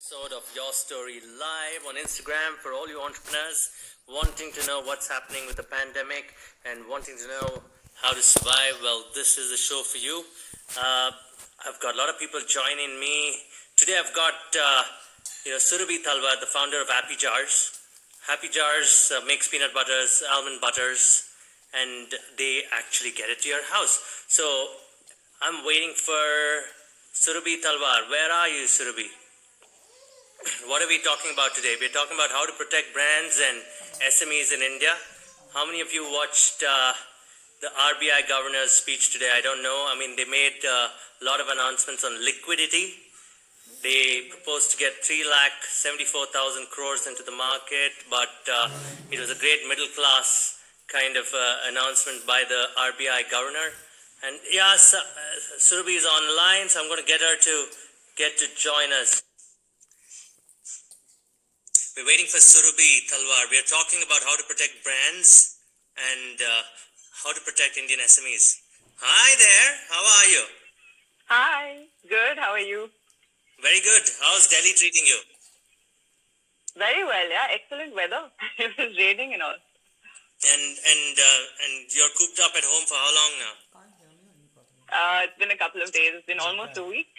Episode of Your Story live on Instagram for all you entrepreneurs wanting to know what's happening with the pandemic and wanting to know how to survive. Well, this is the show for you. I've got a lot of people joining me today. I've got Surabhi Talwar, the founder of Happy Jars. Happy Jars makes peanut butters, almond butters, and they actually get it to your house. So I'm waiting for Surabhi Talwar. Where are you, Surabhi? What are we talking about today? We're talking about how to protect brands and SMEs in India. How many of you watched the RBI governor's speech today? I don't know. I mean, they made a lot of announcements on liquidity. They proposed to get 3,74,000 crores into the market, but it was a great middle class kind of announcement by the RBI governor. And yes, Surabhi is online, so I'm going to get her to join us. We're waiting for Surabhi Talwar. We're talking about how to protect brands and how to protect Indian SMEs. Hi there. How are you? Hi. Good. How are you? Very good. How's Delhi treating you? Very well. Yeah. Excellent weather. It was raining and all. And you're cooped up at home for how long now? It's been a couple of days. It's been almost a week.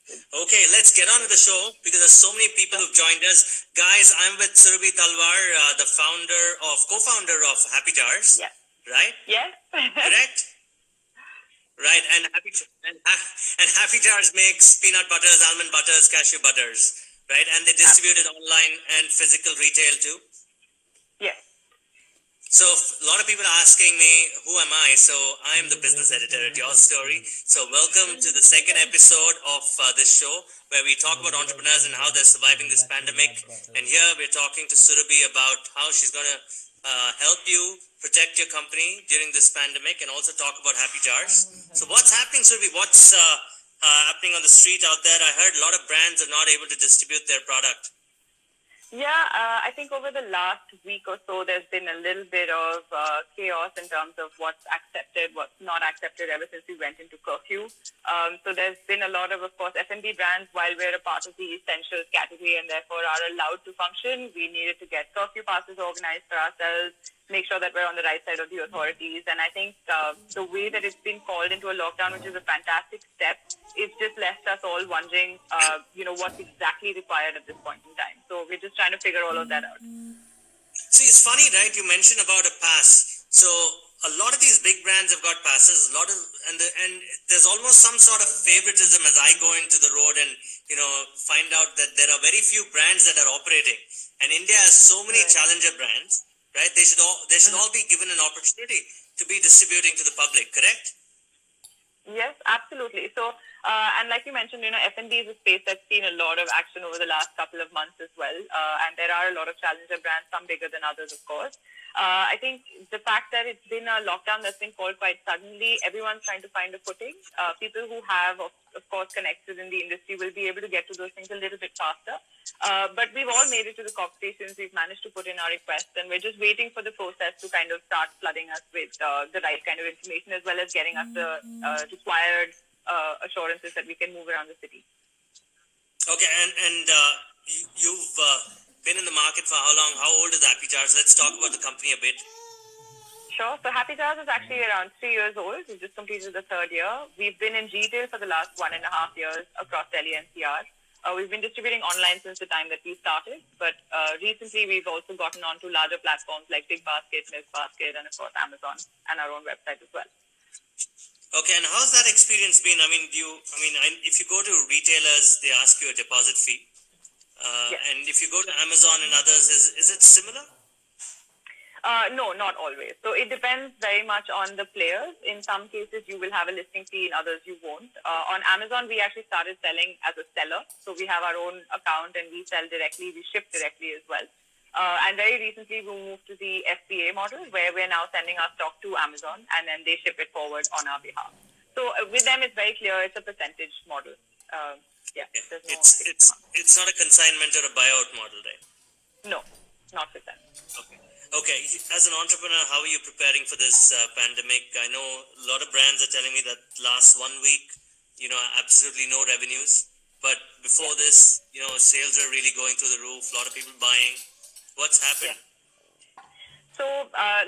Okay, let's get on with the show because there's so many people who've joined us. Guys, I'm with Surabhi Talwar, the co-founder of Happy Jars. Yeah. Right? Yes. Correct? Right, and Happy Jars makes peanut butters, almond butters, cashew butters, right? And they distribute it online and physical retail too. Yes. So a lot of people are asking me, who am I? So I'm the business editor at Your Story. So welcome to the second episode of this show where we talk about entrepreneurs and how they're surviving this pandemic. And here we're talking to Surabhi about how she's going to help you protect your company during this pandemic and also talk about Happy Jars. So what's happening, Surabhi? What's happening on the street out there? I heard a lot of brands are not able to distribute their product. Yeah, I think over the last week or so, there's been a little bit of chaos in terms of what's accepted, what's not accepted ever since we went into curfew. So there's been a lot of course, F&B brands, while we're a part of the essentials category and therefore are allowed to function, we needed to get curfew passes organized for ourselves, make sure that we're on the right side of the authorities. And I think the way that it's been called into a lockdown, which is a fantastic step, it's just left us all wondering, what's exactly required at this point in time. So we're just trying to figure all of that out. See, it's funny, right? You mentioned about a pass. So a lot of these big brands have got passes. And there's almost some sort of favoritism as I go into the road and find out that there are very few brands that are operating. And India has so many challenger brands, right? They should all be given an opportunity to be distributing to the public. Correct? Yes, absolutely. So, and like you mentioned, F&B is a space that's seen a lot of action over the last couple of months as well. And there are a lot of challenger brands, some bigger than others, of course. I think the fact that it's been a lockdown that's been called quite suddenly, everyone's trying to find a footing. People who have, of course, connected in the industry will be able to get to those things a little bit faster. But we've all made it to the COP stations. We've managed to put in our requests, and we're just waiting for the process to kind of start flooding us with the right kind of information, as well as getting us the required assurances that we can move around the city. Okay, and you've been in the market for how long? How old is Happy Jars? Let's talk about the company a bit. Sure. So Happy Jars is actually around 3 years old. We've just completed the third year. We've been in retail for the last 1.5 years across Delhi NCR. We've been distributing online since the time that we started, but recently we've also gotten onto larger platforms like Big Basket, Milk Basket, and of course Amazon and our own website as well. Okay, and how's that experience been? If you go to retailers, they ask you a deposit fee. Yes. And if you go to Amazon and others, is it similar? No, not always. So it depends very much on the players. In some cases, you will have a listing fee. In others, you won't. On Amazon, we actually started selling as a seller. So we have our own account and we sell directly. We ship directly as well. And very recently, we moved to the FBA model, where we're now sending our stock to Amazon and then they ship it forward on our behalf. So with them, it's very clear. It's a percentage model. There's no it's not a consignment or a buyout model, right? No, not with them. Okay. As an entrepreneur, how are you preparing for this pandemic? I know a lot of brands are telling me that last 1 week, absolutely no revenues. but before this, sales are really going through the roof. A lot of people buying. What's happened? So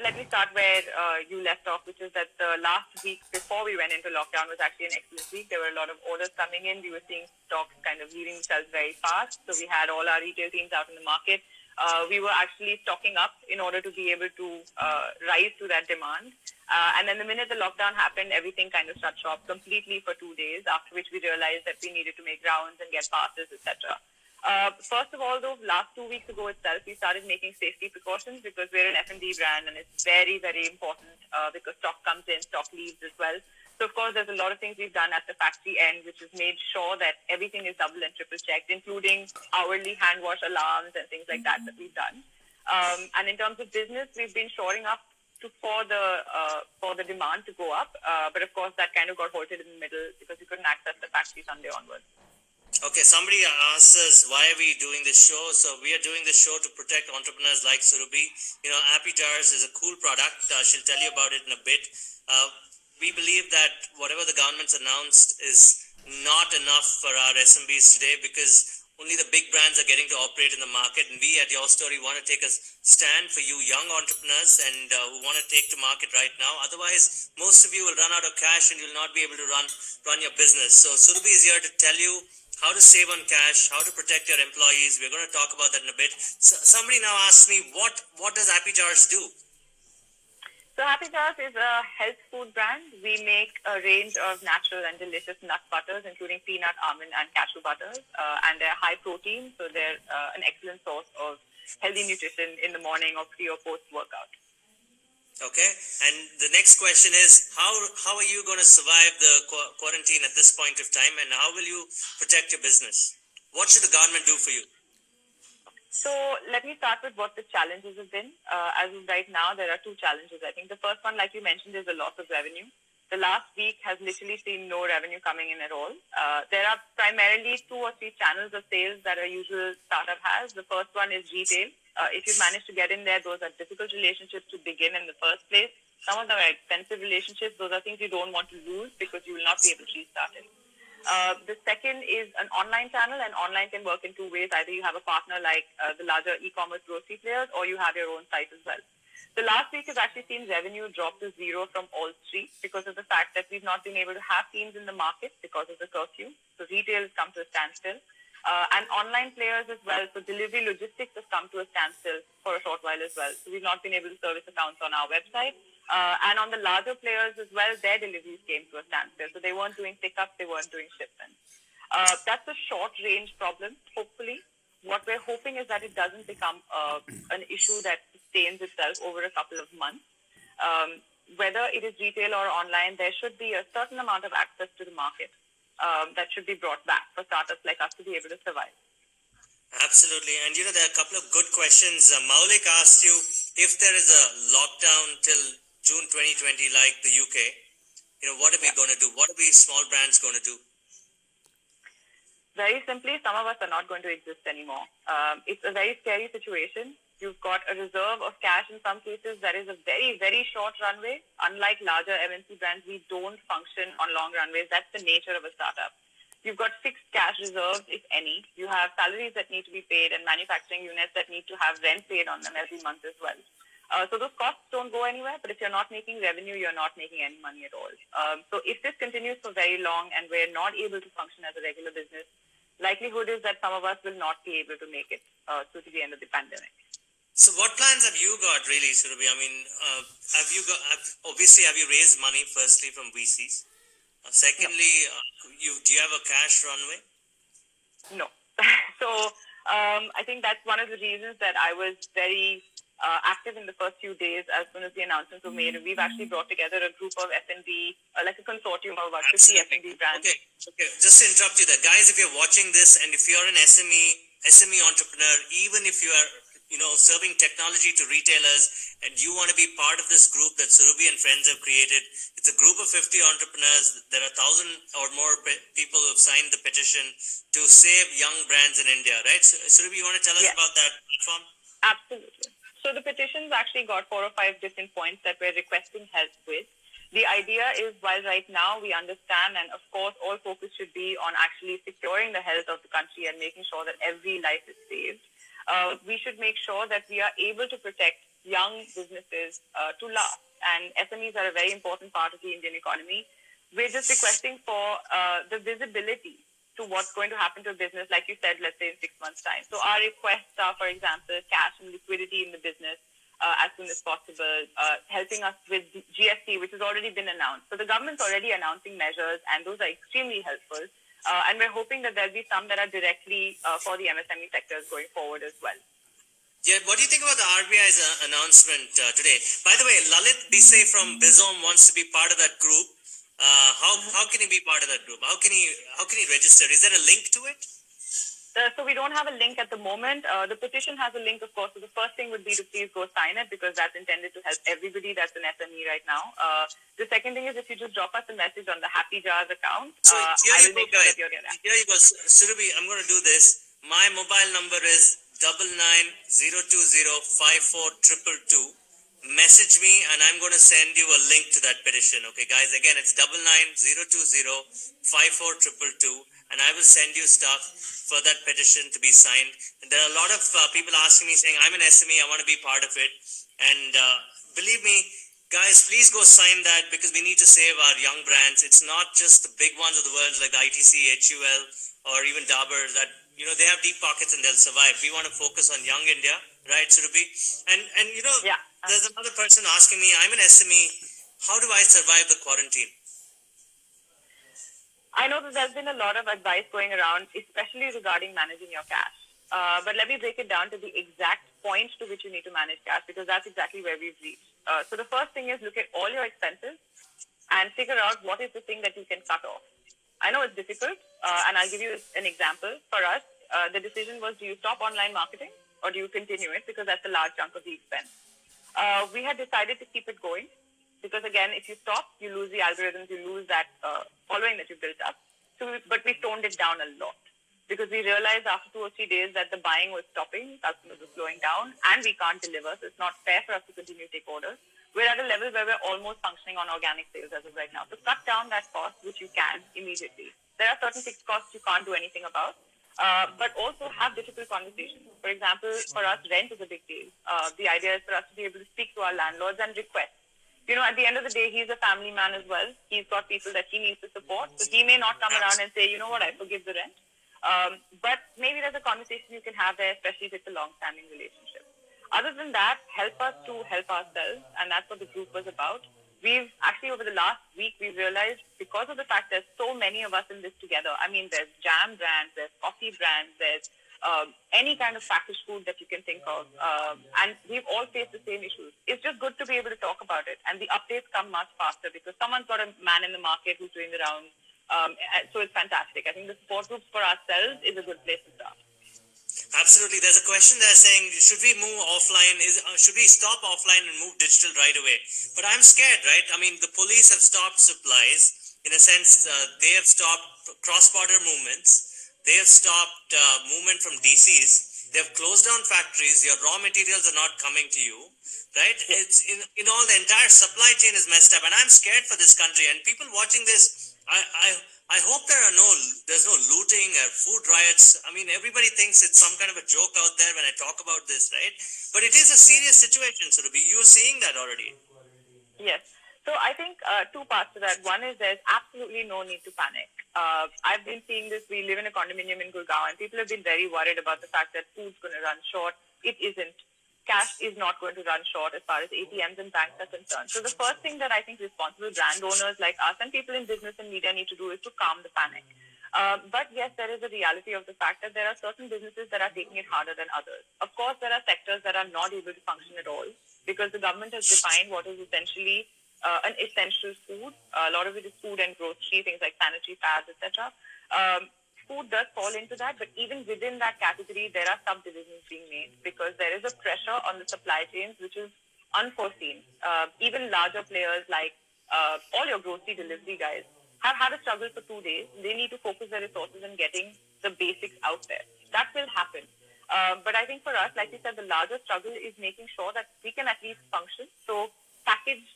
let me start where you left off, which is that the last week before we went into lockdown was actually an excellent week. There were a lot of orders coming in. We were seeing stocks kind of leaving the shelves very fast. So we had all our retail teams out in the market. We were actually stocking up in order to be able to rise to that demand. And then the minute the lockdown happened, everything kind of shut shop completely for 2 days, after which we realized that we needed to make rounds and get passes, etc. First of all, though, last 2 weeks ago itself, we started making safety precautions because we're an F&B brand and it's very, very important because stock comes in, stock leaves as well. So, of course, there's a lot of things we've done at the factory end, which has made sure that everything is double and triple checked, including hourly hand wash alarms and things like that we've done. And in terms of business, we've been shoring up for the demand to go up. But, of course, that kind of got halted in the middle because we couldn't access the factory Sunday onwards. Okay, somebody asked us why are we doing this show. So we are doing this show to protect entrepreneurs like Surabhi. Happy Jars is a cool product. She'll tell you about it in a bit. We believe that whatever the government's announced is not enough for our SMBs today because only the big brands are getting to operate in the market. And we at Your Story want to take a stand for you young entrepreneurs and who want to take to market right now. Otherwise, most of you will run out of cash and you'll not be able to run your business. So Surabhi is here to tell you how to save on cash, how to protect your employees. We're going to talk about that in a bit. So somebody now asks me, what does Happy Jars do? So Happy Jars is a health food brand. We make a range of natural and delicious nut butters, including peanut, almond, and cashew butters. And they're high protein, so they're an excellent source of healthy nutrition in the morning or pre or post workout. Okay, and the next question is, how are you going to survive the quarantine at this point of time, and how will you protect your business? What should the government do for you? So let me start with what the challenges have been. As of right now, there are two challenges. I think the first one, like you mentioned, is the loss of revenue. The last week has literally seen no revenue coming in at all. There are primarily 2 or 3 channels of sales that a usual startup has. The first one is retail. If you've managed to get in there, those are difficult relationships to begin in the first place. Some of them are expensive relationships. Those are things you don't want to lose because you will not be able to restart it. The second is an online channel, and online can work in 2 ways. Either you have a partner like the larger e-commerce grocery players, or you have your own site as well. The last week has actually seen revenue drop to 0 from all 3 because of the fact that we've not been able to have teams in the market because of the curfew. So retail has come to a standstill. And online players as well. So delivery logistics has come to a standstill for a short while as well. So we've not been able to service accounts on our website. And on the larger players as well, their deliveries came to a standstill. So they weren't doing pickups, they weren't doing shipments. That's a short-range problem, hopefully. What we're hoping is that it doesn't become an issue that sustains itself over a couple of months. Whether it is retail or online, there should be a certain amount of access to the market that should be brought back for startups like us to be able to survive. Absolutely. And there are a couple of good questions. Maulik asked you, if there is a lockdown till June 2020 like the UK, what are we going to do? What are we small brands going to do? Very simply, some of us are not going to exist anymore. It's a very scary situation. You've got a reserve of cash in some cases that is a very, very short runway. Unlike larger MNC brands, we don't function on long runways. That's the nature of a startup. You've got fixed cash reserves, if any. You have salaries that need to be paid and manufacturing units that need to have rent paid on them every month as well. So those costs don't go anywhere, but if you're not making revenue, you're not making any money at all. So if this continues for very long and we're not able to function as a regular business, likelihood is that some of us will not be able to make it through to the end of the pandemic. So what plans have you got really, Surabhi? I mean, have you raised money firstly from VCs? Secondly, do you have a cash runway? No. So I think that's one of the reasons that I was very active in the first few days as soon as the announcements were made. And we've actually brought together a group of F&B, like a consortium of about 50 F&B brands. Okay. Just to interrupt you there. Guys, if you're watching this and if you're an SME entrepreneur, even if you are serving technology to retailers and you want to be part of this group that Surabhi and friends have created, it's a group of 50 entrepreneurs. There are 1,000 or more people who have signed the petition to save young brands in India, right? So, Surabhi, you want to tell us about that platform? Absolutely. So the petition's actually got 4 or 5 different points that we're requesting help with. The idea is, while right now we understand, and of course all focus should be on actually securing the health of the country and making sure that every life is saved, we should make sure that we are able to protect young businesses to last. And SMEs are a very important part of the Indian economy. We're just requesting for the visibility to what's going to happen to a business, like you said, let's say in 6 months' time. So our requests are, for example, cash and liquidity in the business as soon as possible, helping us with GST, which has already been announced. So the government's already announcing measures, and those are extremely helpful. And we're hoping that there'll be some that are directly for the MSME sectors going forward as well. Yeah, what do you think about the RBI's announcement today? By the way, Lalit Desai from Bizom wants to be part of that group. How can he be part of that group? How can he register? Is there a link to it? So we don't have a link at the moment. The petition has a link, of course. So the first thing would be to please go sign it, because that's intended to help everybody that's an SME right now. The second thing is, if you just drop us a message on the Happy Jars account, So I here you will go, make sure guys. that you're in that. Here you go, Surabhi. I'm going to do this. My mobile number is 9902054222. Message me, and I'm going to send you a link to that petition. Okay, guys. Again, it's 9902054222, and I will send you stuff for that petition to be signed. And there are a lot of people asking me, saying, "I'm an SME. I want to be part of it." And believe me, guys, please go sign that, because we need to save our young brands. It's not just the big ones of the world like the ITC, HUL, or even Dabur that, they have deep pockets and they'll survive. We want to focus on young India, right, Surabhi? And Yeah. there's another person asking me, I'm an SME, how do I survive the quarantine? I know that there's been a lot of advice going around, especially regarding managing your cash. But let me break it down to the exact point to which you need to manage cash, because that's exactly where we've reached. So the first thing is, look at all your expenses and figure out what is the thing that you can cut off. I know it's difficult, and I'll give you an example. For us, the decision was, do you stop online marketing or do you continue it, because that's a large chunk of the expense. We had decided to keep it going, because again, if you stop, you lose the algorithms, you lose that following that you built up. But we toned it down a lot, because we realized after 2 or 3 days that the buying was stopping, customers were slowing down, and we can't deliver. So it's not fair for us to continue to take orders. We're at a level where we're almost functioning on organic sales as of right now. So cut down that cost, which you can immediately. There are certain fixed costs you can't do anything about, but also have difficult conversations. For example, for us, rent is a big deal. The idea is for us to be able to speak to our landlords and request. At the end of the day, he's a family man as well. He's got people that he needs to support. So he may not come around and say, you know what, I forgive the rent. But maybe there's a conversation you can have there, especially if it's a long-standing relationship. Other than that, help us to help ourselves, and that's what the group was about. We've actually, over the last week, we've realized, because of the fact there's so many of us in this together, I mean, there's jam brands, there's coffee brands, there's any kind of packaged food that you can think of, and we've all faced the same issues. It's just good to be able to talk about it, and the updates come much faster, because someone's got a man in the market who's doing the rounds, so it's fantastic. I think the support groups for ourselves is a good place to start. Absolutely. There's a question there saying, should we move offline? Should we stop offline and move digital right away? But I'm scared, right? I mean, the police have stopped supplies. In a sense, they have stopped cross-border movements. They have stopped movement from DCs. They have closed down factories. Your raw materials are not coming to you, right? It's in all, the entire supply chain is messed up, and I'm scared for this country. And people watching this, I hope there's no looting or food riots. I mean, everybody thinks it's some kind of a joke out there when I talk about this, right? But it is a serious situation, Surabhi. You're seeing that already. Yes. So I think two parts to that. One is there's absolutely no need to panic. I've been seeing this. We live in a condominium in Gurgaon, and people have been very worried about the fact that food's going to run short. It isn't. Cash is not going to run short as far as ATMs and banks are concerned. So the first thing that I think responsible brand owners like us and people in business and media need to do is to calm the panic. But yes, there is a reality of the fact that there are certain businesses that are taking it harder than others. Of course, there are sectors that are not able to function at all, because the government has defined what is essentially an essential food. A lot of it is food and grocery, things like sanitary pads, etc. Food does fall into that, but even within that category, there are subdivisions being made, because there is a pressure on the supply chains which is unforeseen. Even larger players like all your grocery delivery guys have had a struggle for 2 days. They need to focus their resources on getting the basics out there. That will happen. But I think for us, like you said, the larger struggle is making sure that we can at least function. So packaged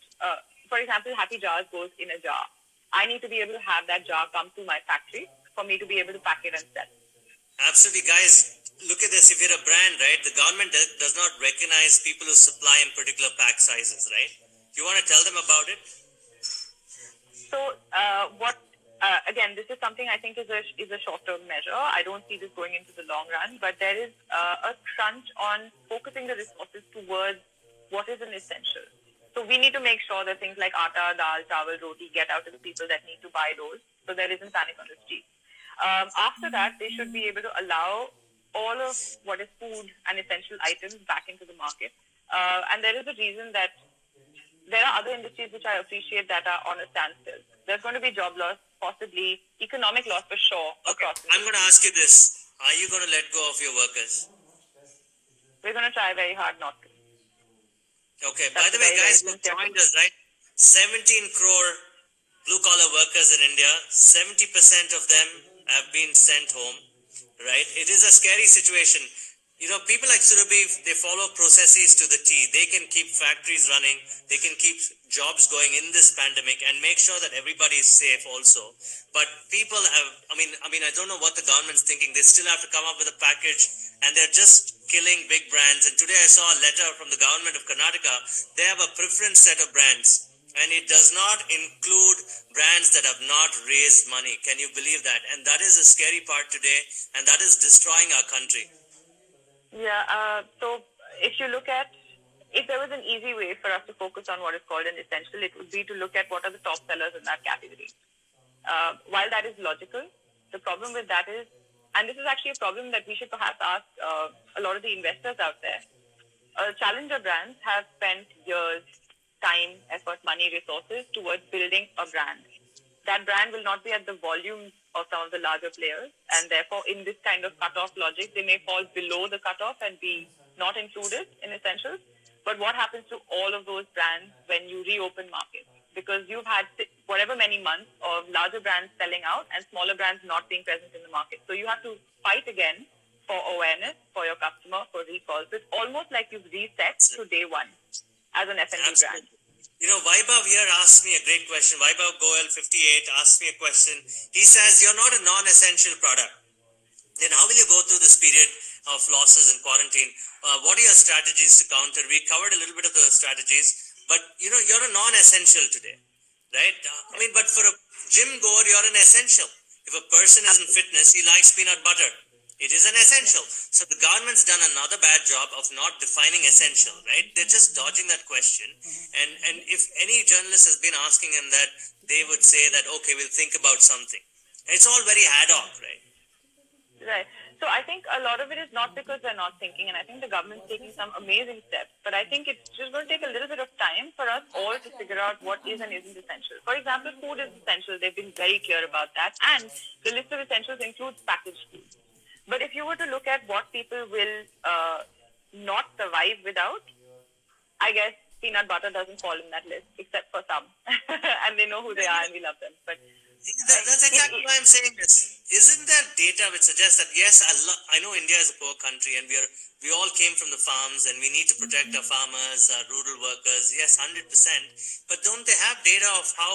for example, Happy Jars goes in a jar. I need to be able to have that jar come to my factory for me to be able to pack it and sell. Absolutely, guys. Look at this. If you're a brand, right, the government does not recognize people who supply in particular pack sizes, right? You want to tell them about it? So, again, this is something I think is a short-term measure. I don't see this going into the long run, but there is a crunch on focusing the resources towards what is an essential. So we need to make sure that things like atta, dal, chawal, roti get out to the people that need to buy those, so there isn't panic on the street. After that, they should be able to allow all of what is food and essential items back into the market. And there is a reason that there are other industries which I appreciate that are on a standstill. There's going to be job loss, possibly economic loss for sure. Okay, across I'm going to ask you this. Are you going to let go of your workers? We're going to try very hard not to. Okay, That's by the way, very, guys, very who joined us, right? 17 crore blue-collar workers in India, 70% of them have been sent home, right? It is a scary situation. You know, people like Surabhi, they follow processes to the T. They can keep factories running. They can keep jobs going in this pandemic and make sure that everybody is safe also. But people have, I mean, I don't know what the government's thinking. They still have to come up with a package and they're just killing big brands. And today I saw a letter from the government of Karnataka. They have a preference set of brands and it does not include brands that have not raised money. Can you believe that? And that is a scary part today, and that is destroying our country. Yeah, so if you look at, if there was an easy way for us to focus on what is called an essential, it would be to look at what are the top sellers in that category. While that is logical, the problem with that is, and this is actually a problem that we should perhaps ask a lot of the investors out there, challenger brands have spent years, time, effort, money, resources towards building a brand. That brand will not be at the volume of some of the larger players, and therefore in this kind of cutoff logic, they may fall below the cutoff and be not included in essentials. But what happens to all of those brands when you reopen markets? Because you've had whatever many months of larger brands selling out and smaller brands not being present in the market. So you have to fight again for awareness, for your customer, for recalls. It's almost like you've reset to day one as an F&B brand. You know, Vaibhav here asked me a great question. Vaibhav Goel, 58, asked me a question. He says, you're not a non-essential product. Then how will you go through this period of losses and quarantine? What are your strategies to counter? We covered a little bit of the strategies, but, you know, you're a non-essential today, right? I mean, but for a gym goer, you're an essential. If a person is in fitness, he likes peanut butter. It is an essential. So the government's done another bad job of not defining essential, right? They're just dodging that question. And if any journalist has been asking him that, they would say that, okay, we'll think about something. And it's all very ad hoc, right? Right. So I think a lot of it is not because they're not thinking, and I think the government's taking some amazing steps. But I think it's just going to take a little bit of time for us all to figure out what is and isn't essential. For example, food is essential. They've been very clear about that. And the list of essentials includes packaged food. But if you were to look at what people will not survive without, I guess peanut butter doesn't fall in that list, except for some. And they know who they are and we love them. But that's exactly why I'm saying this. Isn't there data which suggests that, yes, I know India is a poor country and we all came from the farms and we need to protect our farmers, our rural workers, yes, 100%. But don't they have data of how,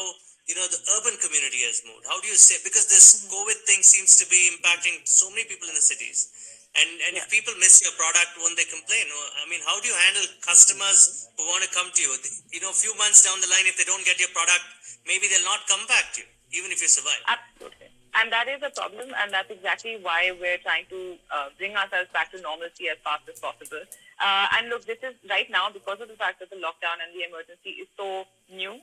you know, the urban community has moved? How do you say, because this COVID thing seems to be impacting so many people in the cities. And if people miss your product, won't they complain? I mean, how do you handle customers who want to come to you? You know, a few months down the line, if they don't get your product, maybe they'll not come back to you, even if you survive. Absolutely. And that is a problem, and that's exactly why we're trying to bring ourselves back to normalcy as fast as possible. And look, this is right now, because of the fact that the lockdown and the emergency is so new,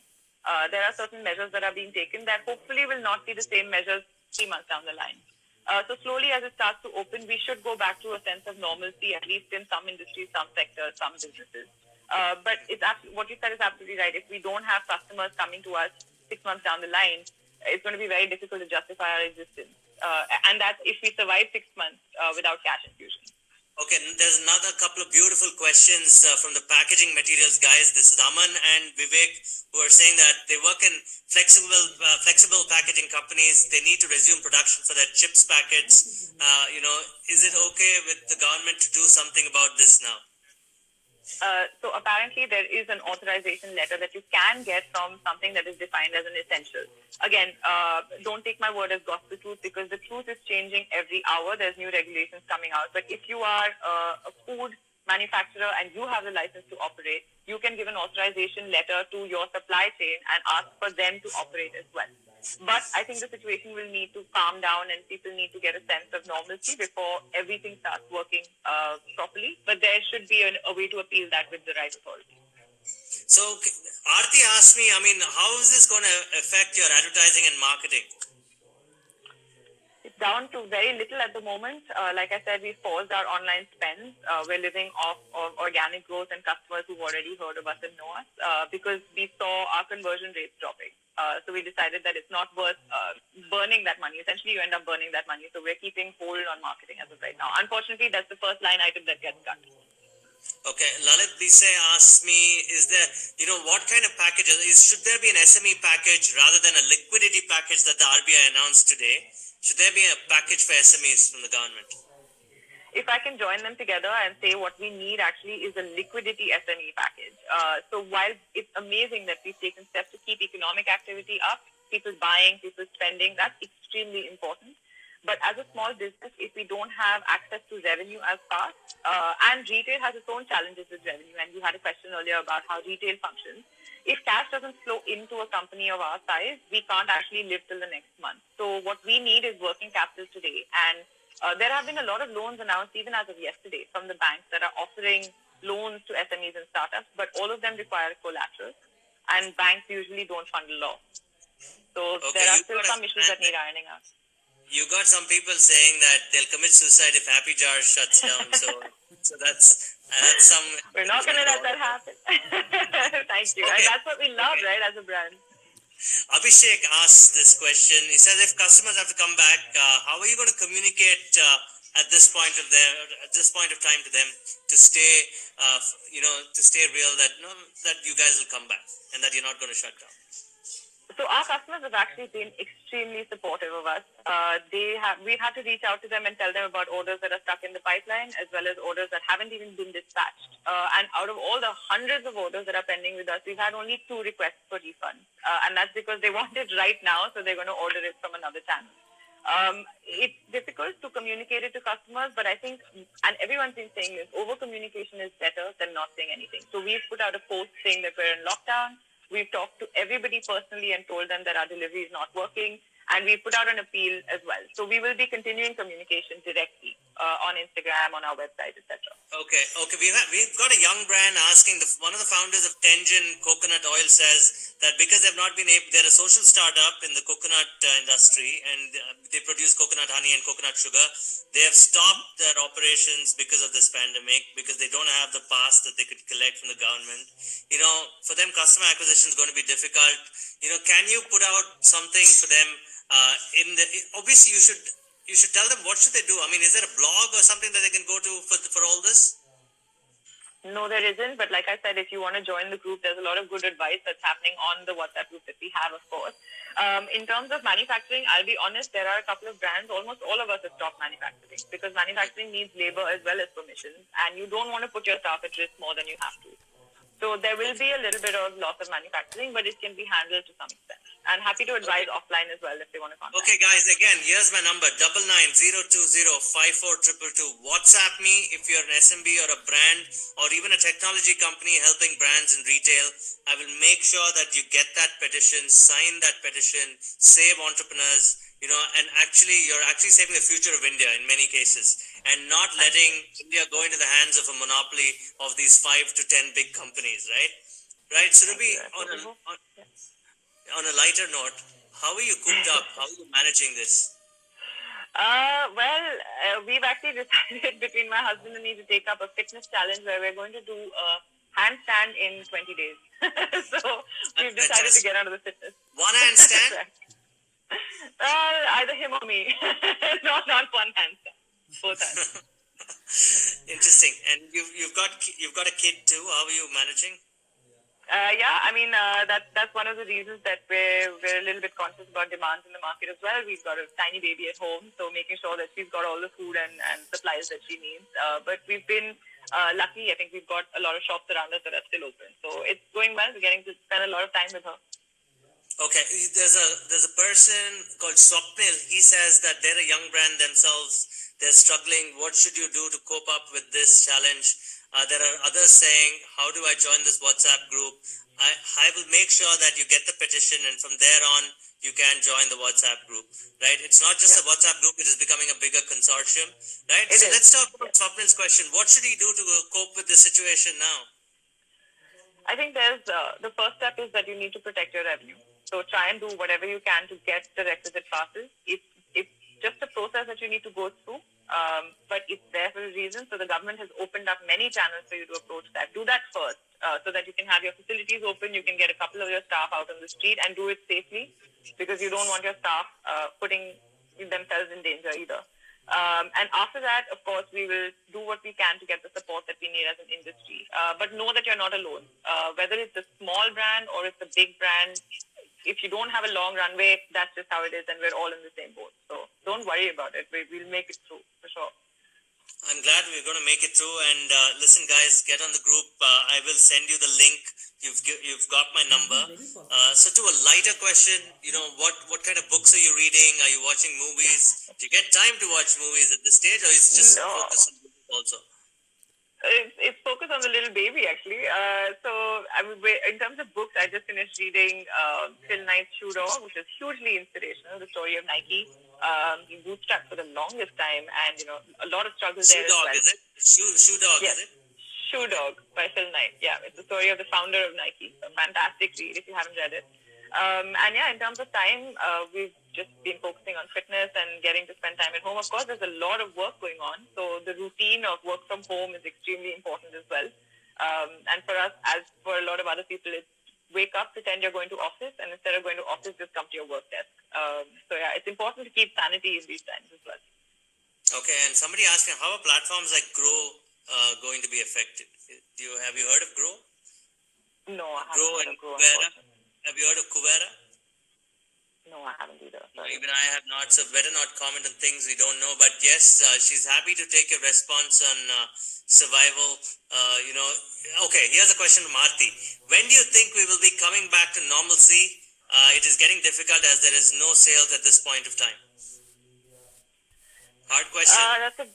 there are certain measures that are being taken that hopefully will not be the same measures 3 months down the line. So slowly as it starts to open, we should go back to a sense of normalcy, at least in some industries, some sectors, some businesses. But it's what you said is absolutely right. If we don't have customers coming to us 6 months down the line, it's going to be very difficult to justify our existence. And that's if we survive 6 months without cash infusion. Okay, there's another couple of beautiful questions from the packaging materials guys. This is Aman and Vivek who are saying that they work in flexible packaging companies. They need to resume production for their chips packets. You know, is it okay with the government to do something about this now? So apparently there is an authorization letter that you can get from something that is defined as an essential. Again, don't take my word as gospel truth because the truth is changing every hour. There's new regulations coming out. But if you are a food manufacturer and you have the license to operate, you can give an authorization letter to your supply chain and ask for them to operate as well. But I think the situation will need to calm down and people need to get a sense of normalcy before everything starts working properly. But there should be a way to appeal that with the right authority. So, Aarti asked me, I mean, how is this going to affect your advertising and marketing? It's down to very little at the moment. Like I said, we've paused our online spends. We're living off of organic growth and customers who've already heard of us and know us because we saw our conversion rates dropping. So we decided that it's not worth burning that money. Essentially, you end up burning that money. So we're keeping hold on marketing as of right now. Unfortunately, that's the first line item that gets cut. Okay, Lalit Desai asked me, is there, what kind of packages, should there be an SME package rather than a liquidity package that the RBI announced today? Should there be a package for SMEs from the government? If I can join them together and say what we need actually is a liquidity SME package. So while it's amazing that we've taken steps to keep economic activity up, people buying, people spending, that's extremely important. But as a small business, if we don't have access to revenue as fast, and retail has its own challenges with revenue, and you had a question earlier about how retail functions. If cash doesn't flow into a company of our size, we can't actually live till the next month. So what we need is working capital today. And there have been a lot of loans announced even as of yesterday from the banks that are offering loans to SMEs and startups, but all of them require collateral, and banks usually don't fund a lot. So there are still some issues that need ironing out. You got some people saying that they'll commit suicide if Happy Jar shuts down. So that's some. We're not going to let that happen. Thank you. Okay. And that's what we love, right, as a brand. Abhishek asked this question. He says, if customers have to come back, how are you going to communicate at this point of time to them to stay, to stay real that you guys will come back and that you're not going to shut down? So our customers have actually been extremely supportive of us. We've had to reach out to them and tell them about orders that are stuck in the pipeline, as well as orders that haven't even been dispatched. And out of all the hundreds of orders that are pending with us, we've had only 2 requests for refunds. And that's because they want it right now, so they're going to order it from another channel. It's difficult to communicate it to customers, but I think, and everyone's been saying this, over-communication is better than not saying anything. So we've put out a post saying that we're in lockdown. We've talked to everybody personally and told them that our delivery is not working, and we put out an appeal as well. So we will be continuing communication directly on Instagram, on our website, etc. Okay. We've got a young brand asking. One of the founders of Tenjin Coconut Oil says that because they've not been able, they're a social startup in the coconut industry, and they produce coconut honey and coconut sugar. They have stopped their operations because of this pandemic because they don't have the pass that they could collect from the government. For them, customer acquisition is going to be difficult. Can you put out something for them? Obviously, you should tell them what should they do. I mean, is there a blog or something that they can go to for all this? No, there isn't. But like I said, if you want to join the group, there's a lot of good advice that's happening on the WhatsApp group that we have, of course. In terms of manufacturing, I'll be honest, there are a couple of brands, almost all of us have stopped manufacturing because manufacturing needs labor as well as permissions, and you don't want to put your staff at risk more than you have to. So there will be a little bit of loss of manufacturing, but it can be handled to some extent. And happy to advise offline as well if they want to contact. Okay, guys, again, here's my number, 9902054222. WhatsApp me if you're an SMB or a brand or even a technology company helping brands in retail. I will make sure that you get that petition, sign that petition, save entrepreneurs, and you're actually saving the future of India in many cases and not letting India go into the hands of a monopoly of these 5 to 10 big companies, right? Right, Surabhi, on a lighter note, how are you cooped up? How are you managing this? We've actually decided between my husband and me to take up a fitness challenge where we're going to do a handstand in 20 days. So we've decided to get out of the fitness. One handstand? Either him or me. not one handstand. Both hands. Interesting. And you've got a kid too. How are you managing? That's one of the reasons that we're a little bit conscious about demands in the market as well. We've got a tiny baby at home, so making sure that she's got all the food and supplies that she needs. But we've been Luckily, I think we've got a lot of shops around us that are still open. So it's going well. We're getting to spend a lot of time with her. Okay, there's a person called Swapnil. He says that they're a young brand themselves. They're struggling. What should you do to cope up with this challenge? There are others saying, how do I join this WhatsApp group? I will make sure that you get the petition, and from there on, you can join the WhatsApp group, right? It's not just a WhatsApp group, it is becoming a bigger consortium, right? It So is. let's talk about Swapnil's question. What should he do to cope with the situation now? I think there's the first step is that you need to protect your revenue. So try and do whatever you can to get the requisite passes. It's just a process that you need to go through, but it's there for a reason. So the government has opened up many channels for you to approach that. Do that first, so that you can have your facilities open. You can get a couple of your staff out on the street and do it safely, because you don't want your staff putting themselves in danger either. And after that, of course, we will do what we can to get the support that we need as an industry. But know that you're not alone. Whether it's a small brand or it's a big brand, if you don't have a long runway, that's just how it is, and we're all in the same boat. So don't worry about it. We'll make it through, for sure. I'm glad we're going to make it through. And listen, guys, get on the group. I will send you the link. You've got my number. So to a lighter question, what kind of books are you reading? Are you watching movies? Do you get time to watch movies at this stage, or is it just focus on books also? It's focused on the little baby, actually. So, in terms of books, I just finished reading Phil Knight's Shoe Dog, which is hugely inspirational. The story of Nike. He bootstrapped for the longest time, and a lot of struggles there as well. Shoe Dog, is it? Shoe Dog, yes. is it? Shoe Dog by Phil Knight. Yeah, it's the story of the founder of Nike. A fantastic read if you haven't read it. And yeah, in terms of time, we've just been focusing on fitness and getting to spend time at home. Of course, there's a lot of work going on, so the routine of work from home is extremely important as well. And for us, as for a lot of other people, it's wake up, pretend you're going to office, and instead of going to office, just come to your work desk. So yeah, it's important to keep sanity in these times as well. Okay, and somebody asked me, how are platforms like Grow going to be affected? Have you heard of Grow? No, I haven't Grow heard and of Grow. Kuvera? Have you heard of Kuvera? No, I haven't either. Sorry. Even I have not, so better not comment on things we don't know. But yes, she's happy to take your response on survival. Okay, here's a question from Aarti. When do you think we will be coming back to normalcy? It is getting difficult as there is no sales at this point of time. Hard question.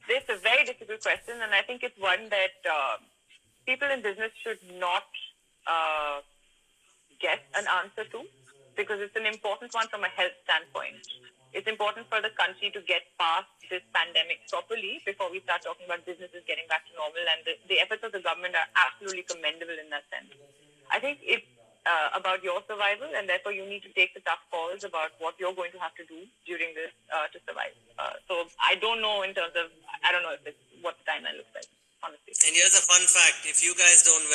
It's a very difficult question, and I think it's one that people in business should not get an answer to, because it's an important one from a health standpoint. It's important for the country to get past this pandemic properly before we start talking about businesses getting back to normal, and the efforts of the government are absolutely commendable in that sense. I think it's about your survival, and therefore you need to take the tough calls about what you're going to have to do during this to survive. So I don't know I don't know if it's what the timeline looks like, honestly. And here's a fun fact. If you guys don't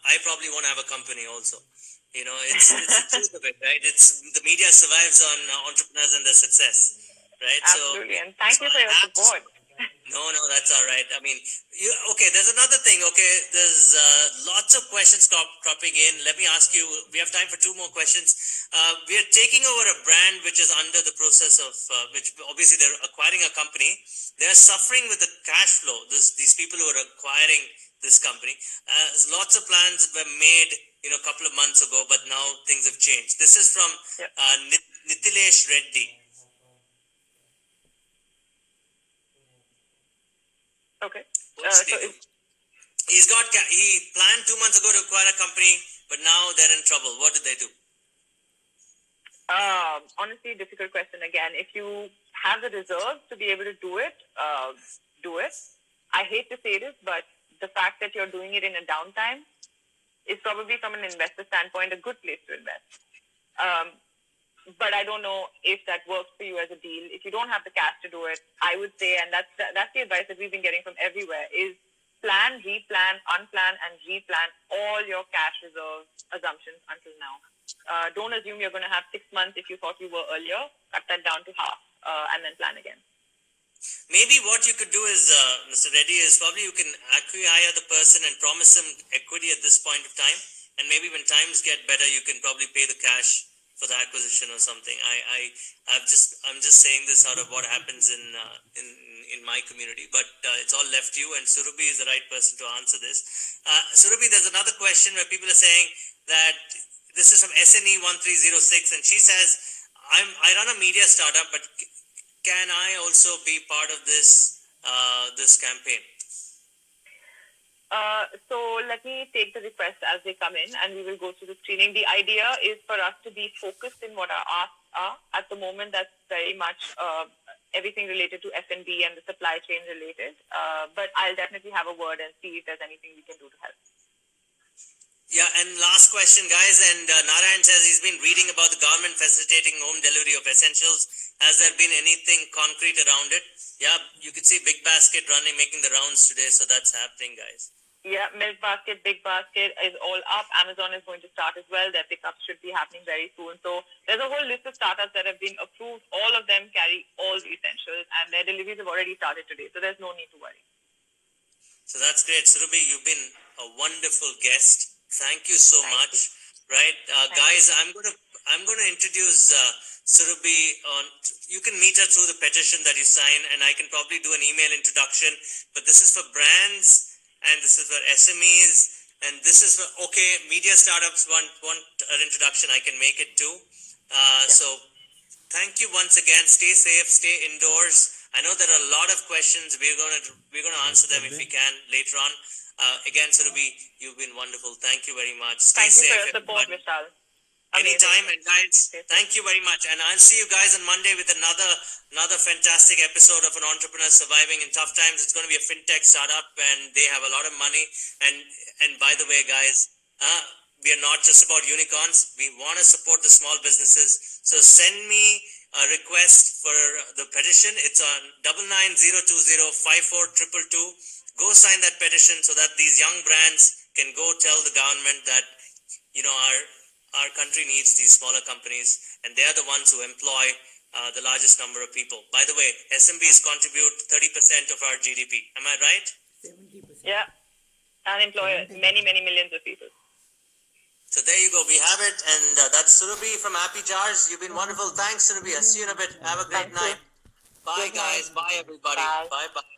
I probably won't have a company also. It's the truth of it, right? It's the media survives on entrepreneurs and their success, right? Absolutely, and thank you for your support. No, that's all right. I mean, okay, there's another thing, okay? There's lots of questions cropping in. Let me ask you, we have time for 2 more questions. We are taking over a brand which is under the process of, which obviously they're acquiring a company. They're suffering with the cash flow, these people who are acquiring this company. Lots of plans were made a couple of months ago, but now things have changed. This is from Nithilesh Reddy. Okay. He planned 2 months ago to acquire a company, but now they're in trouble. What did they do? Honestly, difficult question again. If you have the reserves to be able to do it, do it. I hate to say this, but the fact that you're doing it in a downtime is probably, from an investor standpoint, a good place to invest. But I don't know if that works for you as a deal. If you don't have the cash to do it, I would say, and that's the advice that we've been getting from everywhere, is plan, replan, unplan, and replan all your cash reserve assumptions until now. Don't assume you're going to have 6 months if you thought you were earlier. Cut that down to half and then plan again. Maybe what you could do is, Mr. Reddy, is probably you can acquire the person and promise him equity at this point of time. And maybe when times get better, you can probably pay the cash for the acquisition or something. I'm just saying this out of what happens in my community, but it's all left to you, and Surabhi is the right person to answer this. Surabhi, there's another question where people are saying that this is from SNE 1306, and she says, I run a media startup, but can I also be part of this campaign? So let me take the requests as they come in, and we will go through the screening. The idea is for us to be focused in what our asks are. At the moment, that's very much everything related to F&B and the supply chain related. But I'll definitely have a word and see if there's anything we can do to help. Yeah, and last question, guys. And Narayan says he's been reading about the government facilitating home delivery of essentials. Has there been anything concrete around it? Yeah, you could see Big Basket making the rounds today, so that's happening, guys. Yeah, Milk Basket, Big Basket is all up. Amazon is going to start as well. Their pickups should be happening very soon. So there's a whole list of startups that have been approved. All of them carry all the essentials, and their deliveries have already started today. So there's no need to worry. So that's great. Surabhi, you've been a wonderful guest. Thank you so much. Right, guys, I'm going to introduce Surabhi on. You can meet her through the petition that you sign, and I can probably do an email introduction. But this is for brands, and this is for SMEs, and this is for media startups want an introduction. I can make it too. So thank you once again. Stay safe. Stay indoors. I know there are a lot of questions. We're gonna answer them if we can later on. Again, Surabhi, you've been wonderful. Thank you very much. Stay safe. Thank you for your support, Vishal. Anytime, and guys, thank you very much. And I'll see you guys on Monday with another fantastic episode of An Entrepreneur Surviving in Tough Times. It's going to be a fintech startup, and they have a lot of money. And by the way, guys, we are not just about unicorns. We want to support the small businesses. So send me a request for the petition. It's on 9902054222. Go sign that petition so that these young brands can go tell the government that, our country needs these smaller companies, and they are the ones who employ the largest number of people. By the way, SMBs contribute 30% of our GDP. Am I right? 70%. Yeah, and employ many, many millions of people. So there you go. We have it, and that's Surabhi from Happy Jars. You've been wonderful. Thanks, Surabhi. I'll see you in a bit. Have a great night. Bye, guys. Bye, everybody. Bye. Bye.